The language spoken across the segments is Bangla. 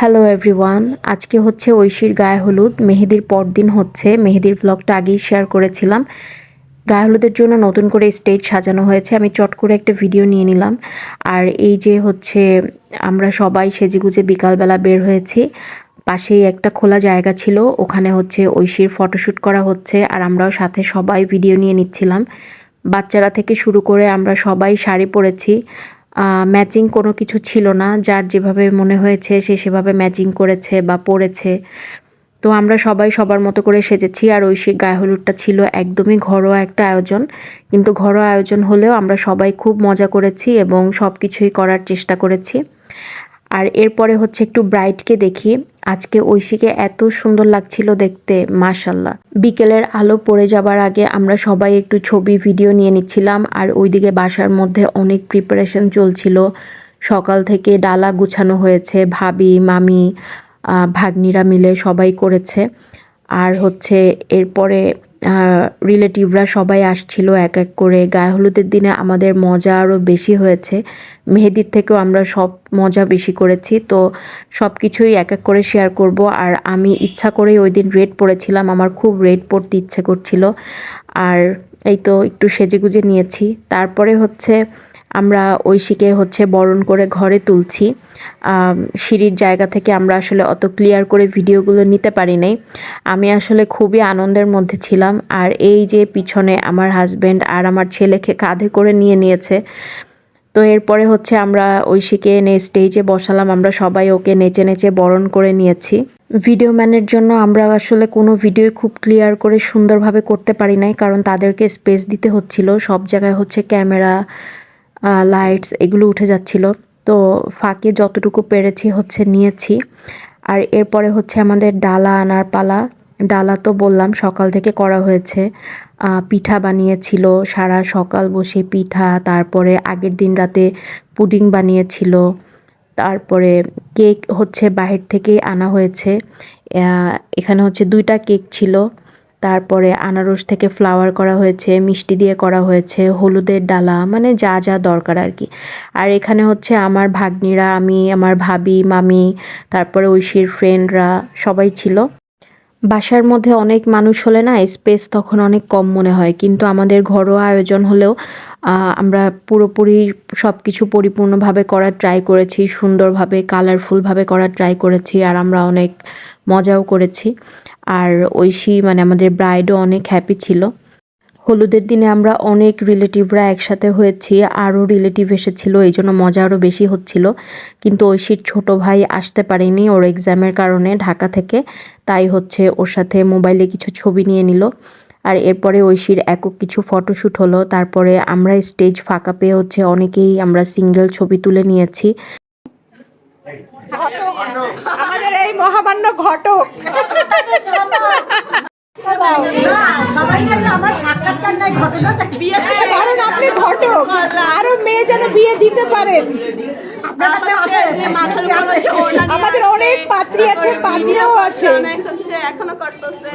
হ্যালো এভরিওয়ান, আজকে হচ্ছে ঐশীর গায়ে হলুদ। মেহেদির পরদিন হচ্ছে, মেহেদির ভ্লগটা আগেই শেয়ার করেছিলাম। গায়ে হলুদের জন্য নতুন করে স্টেজ সাজানো হয়েছে, আমি চট করে একটা ভিডিও নিয়ে নিলাম। আর এই যে হচ্ছে আমরা সবাই সেজেগুজে বিকালবেলা বের হয়েছি। পাশেই একটা খোলা জায়গা ছিল, ওখানে হচ্ছে ঐশীর ফটোশ্যুট করা হচ্ছে আর আমরাও সাথে সবাই ভিডিও নিয়ে নিচ্ছিলাম। বাচ্চারা থেকে শুরু করে আমরা সবাই শাড়ি পরেছি। ম্যাচিং কোনো কিছু ছিল না, যার যেভাবে মনে হয়েছে সে সেভাবে ম্যাচিং করেছে বা পরেছে। তো আমরা সবাই সবার মতো করে সেজেছি। আর ঐশীর গায়ে হলুদটা ছিল একদমই ঘরোয়া একটা আয়োজন, কিন্তু ঘরোয়া আয়োজন হলেও আমরা সবাই খুব মজা করেছি এবং সব কিছুই করার চেষ্টা করেছি। আর এরপরে হচ্ছে একটু ব্রাইডকে দেখি। আজকে ঐশীকে এত সুন্দর লাগছিল দেখতে, মাশাল্লাহ। বিকেলের আলো পড়ে যাবার আগে আমরা সবাই একটু ছবি ভিডিও নিয়ে নিচ্ছিলাম। আর ওইদিকে বাসার মধ্যে অনেক প্রিপারেশন চলছিল। সকাল থেকে ডালা গুছানো হয়েছে, ভাবি মামি ভাগ্নিরা মিলে সবাই করেছে। আর হচ্ছে এরপরে রিলেটিভরা সবাই আসছিল এক এক করে। গায়ে হলুদের দিনে আমাদের মজা আরও বেশি হয়েছে, মেহেদির থেকেও আমরা সব মজা বেশি করেছি। তো সব কিছুই এক এক করে শেয়ার করব। আর আমি ইচ্ছা করেই ওই দিন রেড পরেছিলাম, আমার খুব রেড পরতে ইচ্ছে করছিল। আর এই তো একটু সেজেগুজে নিয়েছি। তারপরে হচ্ছে আমরা ঐশীকে হচ্ছে বরণ করে ঘরে তুলছি। সিঁড়ির জায়গা থেকে আমরা আসলে অত ক্লিয়ার করে ভিডিওগুলো নিতে পারি নাই। আমি আসলে খুবই আনন্দের মধ্যে ছিলাম। আর এই যে পিছনে আমার হাজব্যান্ড আর আমার ছেলেকে কাঁধে করে নিয়ে নিয়েছে। তো এরপরে হচ্ছে আমরা ঐশীকে এনে স্টেজে বসালাম, আমরা সবাই ওকে নেচে নেচে বরণ করে নিয়েছি। ভিডিও ম্যানের জন্য আমরা আসলে কোনো ভিডিও খুব ক্লিয়ার করে সুন্দরভাবে করতে পারি নাই, কারণ তাদেরকে স্পেস দিতে হচ্ছিল। সব জায়গায় হচ্ছে ক্যামেরা, লাইটস এগুলো উঠে যাচ্ছিল। তো ফাঁকে যতটুকু পেরেছি হচ্ছে নিয়েছি। আর এরপরে হচ্ছে আমাদের ডালা আনার পালা। ডালা তো বললাম সকাল থেকে করা হয়েছে। পিঠা বানিয়েছিল সারা সকাল বসে, পিঠা, তারপরে আগের দিন রাতে পুডিং বানিয়েছিল। তারপরে কেক হচ্ছে বাহির থেকেই আনা হয়েছে। এখানে হচ্ছে 2টা কেক ছিল। তারপরে আনারস থেকে ফ্লাওয়ার করা হয়েছে, মিষ্টি দিয়ে করা হয়েছে, হলুদের ডালা, মানে যা যা দরকার আর কি। আর এখানে হচ্ছে আমার ভাগ্নিরা, আমি, আমার ভাবি মামি, তারপরে ঐশীর ফ্রেন্ডরা সবাই ছিল। বাসার মধ্যে অনেক মানুষ হলে না স্পেস তখন অনেক কম মনে হয়, কিন্তু আমাদের ঘরোয়া আয়োজন হলেও আমরা পুরোপুরি সব কিছু পরিপূর্ণভাবে করার ট্রাই করেছি, সুন্দরভাবে কালারফুলভাবে করার ট্রাই করেছি। আর আমরা অনেক মজাও করেছি। আর ঐশী মানে আমাদের ব্রাইডও অনেক হ্যাপি ছিল। হলুদের দিনে আমরা অনেক রিলেটিভরা একসাথে হয়েছি, আরও রিলেটিভ এসেছিলো, এই জন্য মজা আরও বেশি হচ্ছিল। কিন্তু ঐশীর ছোট ভাই আসতে পারেনি ওর এক্সামের কারণে ঢাকা থেকে, তাই হচ্ছে ওর সাথে মোবাইলে কিছু ছবি নিয়ে নিল। আর এরপরে ঐশীর একক কিছু ফটোশ্যুট হলো। তারপরে আমরা স্টেজ ফাঁকা পেয়ে হচ্ছে অনেকেই আমরা সিঙ্গেল ছবি তুলে নিয়েছি। আমাদের এই মহামান্য ঘটক আপনি ঘটক, আরো মেয়ে যেন বিয়ে দিতে পারেন। আমাদের অনেক পাত্রী আছে, পাত্রীও আছে, এখনো করতেছে।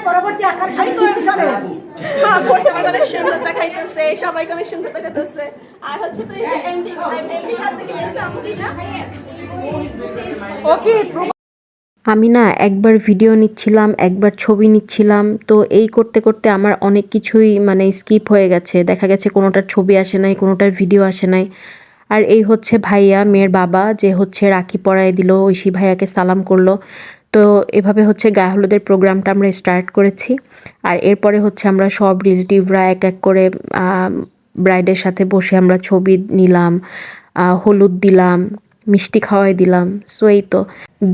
পরবর্তী আকার অনেক সুন্দর দেখাইতেছে, সবাইকে অনেক সুন্দর দেখাইতেছে। আর হচ্ছে তো আমি না একবার ভিডিও নিচ্ছিলাম, একবার ছবি নিচ্ছিলাম। তো এই করতে করতে আমার অনেক কিছুই মানে স্কিপ হয়ে গেছে, দেখা গেছে কোনোটার ছবি আসে নাই, কোনোটার ভিডিও আসে নাই। আর এই হচ্ছে ভাইয়া, মেয়ের বাবা, যে হচ্ছে রাখি পরায় দিল, ঐশী ভাইয়াকে সালাম করলো। তো এভাবে হচ্ছে গায়ে হলুদের প্রোগ্রামটা আমরা স্টার্ট করেছি। আর এরপরে হচ্ছে আমরা সব রিলেটিভরা এক এক করে ব্রাইডের সাথে বসে আমরা ছবি নিলাম, হলুদ দিলাম, মিষ্টি খাওয়াই দিলাম। সো এই তো,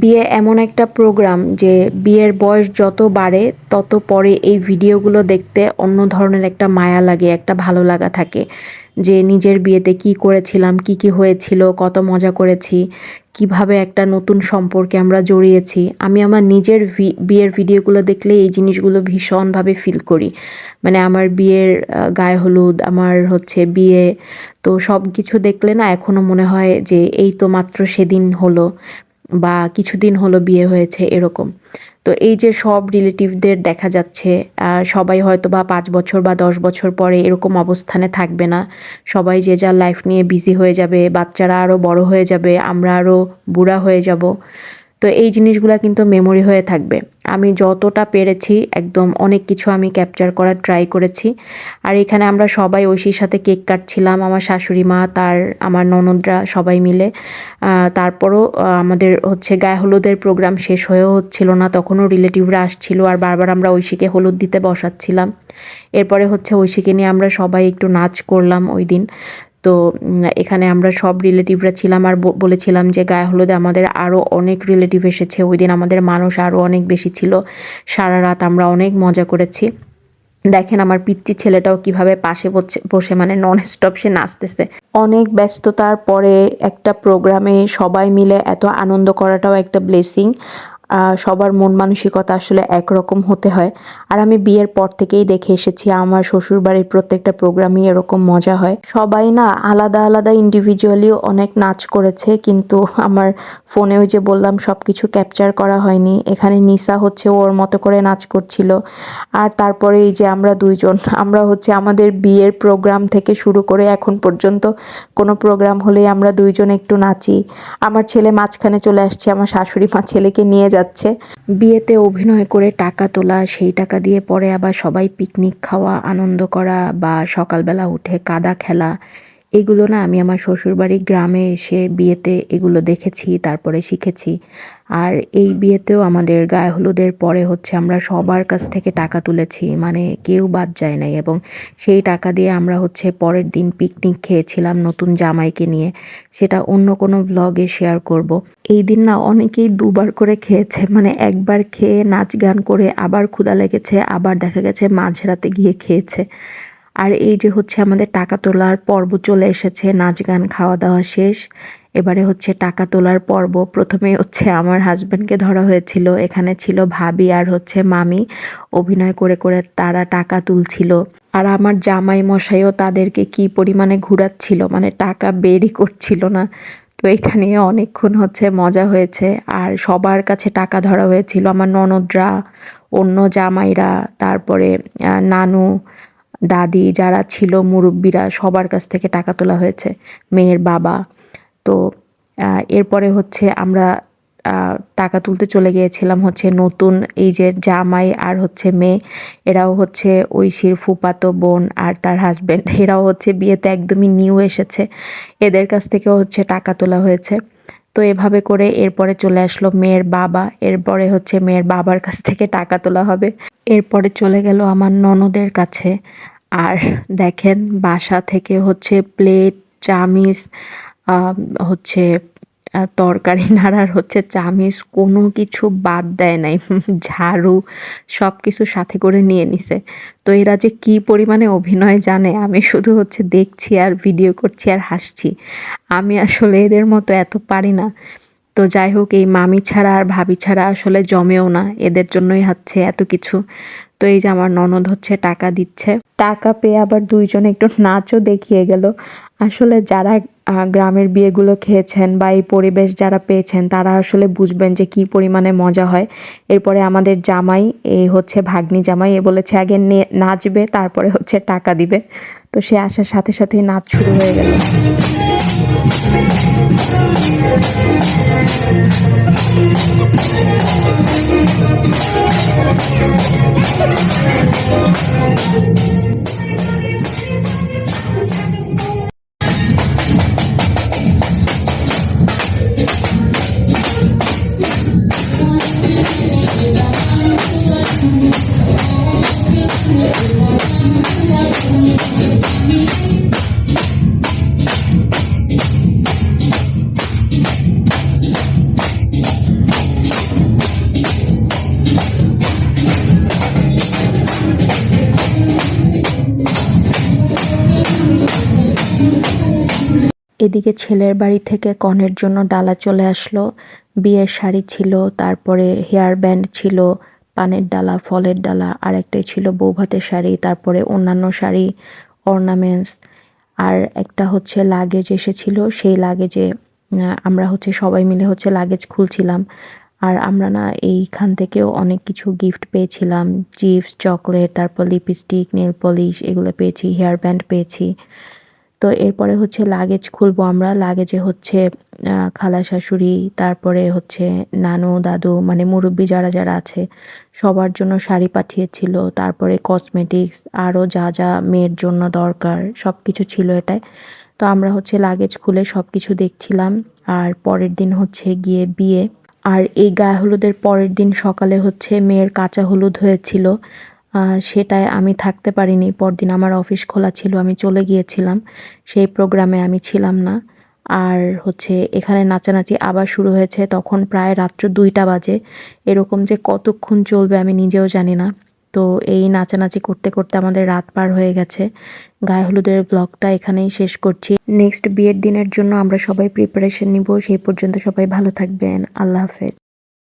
বিয়ে এমন একটা প্রোগ্রাম যে বিয়ের বয়স যত বাড়ে তত পরে এই ভিডিওগুলো দেখতে অন্য ধরনের একটা মায়া লাগে, একটা ভালো লাগা থাকে যে নিজের বিয়েতে কি করেছিলাম, কি কি হয়েছিল, কত মজা করেছি, কিভাবে একটা নতুন সম্পর্কে আমরা জড়িয়েছি। আমি আমার নিজের বিয়ের ভিডিওগুলো দেখলে এই জিনিসগুলো ভীষণভাবে ফিল করি। মানে আমার বিয়ের গায়ে হলুদ, আমার হচ্ছে বিয়ে, তো সব কিছু দেখলে না এখনও মনে হয় যে এই তো মাত্র সেদিন হলো বা কিছুদিন হলো বিয়ে হয়েছে এরকম। তো এই যে সব রিলেটিভদের দেখা যাচ্ছে, সবাই হয়তো বা 5 বছর বা 10 বছর পরে এরকম অবস্থানে থাকবে না। সবাই যে যার লাইফ নিয়ে বিজি হয়ে যাবে, বাচ্চারা আরও বড় হয়ে যাবে, আমরা আরও বুড়া হয়ে যাব। তো এই জিনিসগুলা কিন্তু মেমোরি হয়ে থাকবে। আমি যতটা পেরেছি একদম অনেক কিছু আমি ক্যাপচার করার ট্রাই করেছি। আর এখানে আমরা সবাই ঐশীর সাথে কেক কাটছিলাম, আমার শাশুড়ি মা, আমার ননদরা সবাই মিলে। তারপরও আমাদের হচ্ছে গায়ে হলুদের প্রোগ্রাম শেষ হয়েও হচ্ছিল না, তখনও রিলেটিভরা আসছিল আর বারবার আমরা ঐশীকে হলুদ দিতে বসাচ্ছিলাম। এরপরে হচ্ছে ঐশীকে নিয়ে আমরা সবাই একটু নাচ করলাম ওই দিন। তো এখানে আমরা সব রিলেটিভরা ছিলাম আর বলেছিলাম যে গায়ে হলুদে আমাদের আরও অনেক রিলেটিভ এসেছে। ওই দিন আমাদের মানুষ আরও অনেক বেশি ছিল। সারা রাত আমরা অনেক মজা করেছি। দেখেন আমার পিচ্চি ছেলেটাও কিভাবে পাশে বসে মানে নন স্টপ সে নাচতেছে। অনেক ব্যস্ততার পরে একটা প্রোগ্রামে সবাই মিলে এত আনন্দ করাটাও একটা ব্লেসিং। সবার মন মানসিকতা আসলে একরকম হতে হয়। আর আমি বিয়ের পর থেকেই দেখে এসেছি আমার শ্বশুরবাড়ির প্রত্যেকটা প্রোগ্রামই এরকম মজা হয়। সবাই না আলাদা আলাদা ইন্ডিভিজুয়ালিও অনেক নাচ করেছে, কিন্তু আমার ফোনে ওই যে বললাম সব কিছু ক্যাপচার করা হয়নি। এখানে নিসা হচ্ছে ওর মতো করে নাচ করছিল। আর তারপরে এই যে আমরা দুইজন, আমরা হচ্ছে আমাদের বিয়ের প্রোগ্রাম থেকে শুরু করে এখন পর্যন্ত কোনো প্রোগ্রাম হলেই আমরা দুইজন একটু নাচি। আমার ছেলে মাঝখানে চলে আসছে, আমার শাশুড়ি মা ছেলেকে নিয়ে যাচ্ছে। বিয়েতে অভিনয় করে টাকা তোলা, সেই টাকা দিয়ে পরে আবার সবাই পিকনিক খাওয়া, আনন্দ করা বা সকালবেলা উঠে কাদা খেলা, এগুলো না আমি আমার শ্বশুরবাড়ির গ্রামে এসে বিয়েতে এগুলো দেখেছি, তারপরে শিখেছি। আর এই বিয়েতেও আমাদের গায়ে হলুদের পরে হচ্ছে আমরা সবার কাছ থেকে টাকা তুলেছি, মানে কেউ বাদ যায় নাই। এবং সেই টাকা দিয়ে আমরা হচ্ছে পরের দিন পিকনিক খেয়েছিলাম নতুন জামাইকে নিয়ে। সেটা অন্য কোনো ব্লগে শেয়ার করব। এই দিন না অনেকেই দুবার করে খেয়েছে, মানে একবার খেয়ে নাচ গান করে আবার ক্ষুধা লেগেছে, আবার দেখা গেছে মাঝরাতে গিয়ে খেয়েছে। আর এই যে হচ্ছে আমাদের টাকা তোলার পর্ব চলে এসেছে, নাচ গান খাওয়া দাওয়া শেষ। এবারে হচ্ছে টাকা তোলার পর্ব। প্রথমেই হচ্ছে আমার হাজব্যান্ডকে ধরা হয়েছিল, এখানে ছিল ভাবি আর হচ্ছে মামি, অভিনয় করে করে তারা টাকা তুলছিল। আর আমার জামাই মশাইও তাদেরকে কি পরিমাণে ঘুরাচ্ছিল, মানে টাকা বেরই করছিল না। তো এটা নিয়ে অনেকক্ষণ হচ্ছে মজা হয়েছে। আর সবার কাছে টাকা ধরা হয়েছিল, আমার ননদরা, অন্য জামাইরা, তারপরে নানু, দাদি যারা ছিল মুরব্বিরা, সবার কাছ থেকে টাকা তোলা হয়েছে, মেয়ের বাবা। তো এরপরে হচ্ছে আমরা টাকা তুলতে চলে গিয়েছিলাম হচ্ছে নতুন এই যে জামাই আর হচ্ছে মেয়ে, এরাও হচ্ছে ঐশীর ফুফাতো বোন আর তার হাজব্যান্ড, এরাও হচ্ছে বিয়েতে একদমই নিউ এসেছে, এদের কাছ থেকেও হচ্ছে টাকা তোলা হয়েছে। তো এভাবে করে এরপরে চলে আসলো মেয়ের বাবা, এরপরে হচ্ছে মেয়ের বাবার কাছ থেকে টাকা তোলা হবে। এরপরে চলে গেল আমার ননদের কাছে। আর দেখেন বাসা থেকে হচ্ছে প্লেট, চামিচ, আহ, হচ্ছে তরকারি নাড়ার হচ্ছে চামিচ, কোনো কিছু বাদ দেয় নাই। ঝাড়ু সব কিছু সাথে করে নিয়ে নিছে। তো এরা যে কি পরিমাণে অভিনয় জানে, আমি শুধু হচ্ছে দেখছি আর ভিডিও করছি আর হাসছি। আমি আসলে এদের মতো এত পারি না। তো যাই হোক, এই মামি ছাড়া আর ভাবি ছাড়া আসলে জমেও না, এদের জন্যই হচ্ছে এত কিছু। তো এই যে আমার ননদ হচ্ছে টাকা দিচ্ছে, টাকা পেয়ে আবার দুইজন একটু নাচও দেখিয়ে গেল। আসলে যারা গ্রামের বিয়েগুলো খেয়েছেন বা এই পরিবেশ যারা পেয়েছেন তারা আসলে বুঝবেন যে কি পরিমাণে মজা হয়। এরপরে আমাদের জামাই, এই হচ্ছে ভাগ্নি জামাই, এ বলেছে আগে নাচবে তারপরে হচ্ছে টাকা দিবে। তো সে আসার সাথে সাথেই নাচ শুরু হয়ে গেল। এদিকে ছেলের বাড়ি থেকে কনের জন্য ডালা চলে আসলো। বিয়ের শাড়ি ছিল, তারপরে হেয়ার ব্যান্ড ছিল, পানের ডালা, ফলের ডালা, আর একটাই ছিল বৌভাতের শাড়ি, তারপরে অন্যান্য শাড়ি, অর্নামেন্টস। আর একটা হচ্ছে লাগেজ এসেছিল, সেই লাগেজে আমরা হচ্ছে সবাই মিলে হচ্ছে লাগেজ খুলছিলাম। আর আমরা না এইখান থেকেও অনেক কিছু গিফট পেয়েছিলাম, চিপস, চকলেট, তারপর লিপস্টিক, নেল পলিশ এগুলো পেয়েছি, হেয়ার ব্যান্ড পেয়েছি। তো এরপরে হচ্ছে লাগেজ খুলবো আমরা। লাগেজে হচ্ছে খালা শাশুড়ি, তারপরে হচ্ছে নানু, দাদু মানে মুরুব্বি যারা আছে সবার জন্য শাড়ি পাঠিয়েছিল। তারপরে কসমেটিক্স আরও যা মেয়ের জন্য দরকার সবকিছু ছিল এটায়। তো আমরা হচ্ছে লাগেজ খুলে সবকিছু দেখছিলাম। আর পরের দিন হচ্ছে গিয়ে বিয়ে। আর এই গায়ে হলুদের পরের দিন সকালে হচ্ছে মেয়ের কাঁচা হলুদ হয়েছিল। সেটায় আমি থাকতে পারিনি। পরদিন আমার অফিস খোলা ছিল, আমি চলে গিয়েছিলাম। সেই প্রোগ্রামে আমি ছিলাম না। আর হচ্ছে এখানে নাচানাচি আবার শুরু হয়েছে। তখন প্রায় রাত্র ২টা বাজে। এরকম যে কতক্ষণ চলবে আমি নিজেও জানি না। তো এই নাচানাচি করতে করতে আমাদের রাত পার হয়ে গেছে। গায়ে হলুদের ব্লগটা এখানেই শেষ করছি। নেক্সট বিয়ের দিনের জন্য আমরা সবাই প্রিপারেশন নিব। সেই পর্যন্ত সবাই ভালো থাকবেন। আল্লাহ হাফেজ।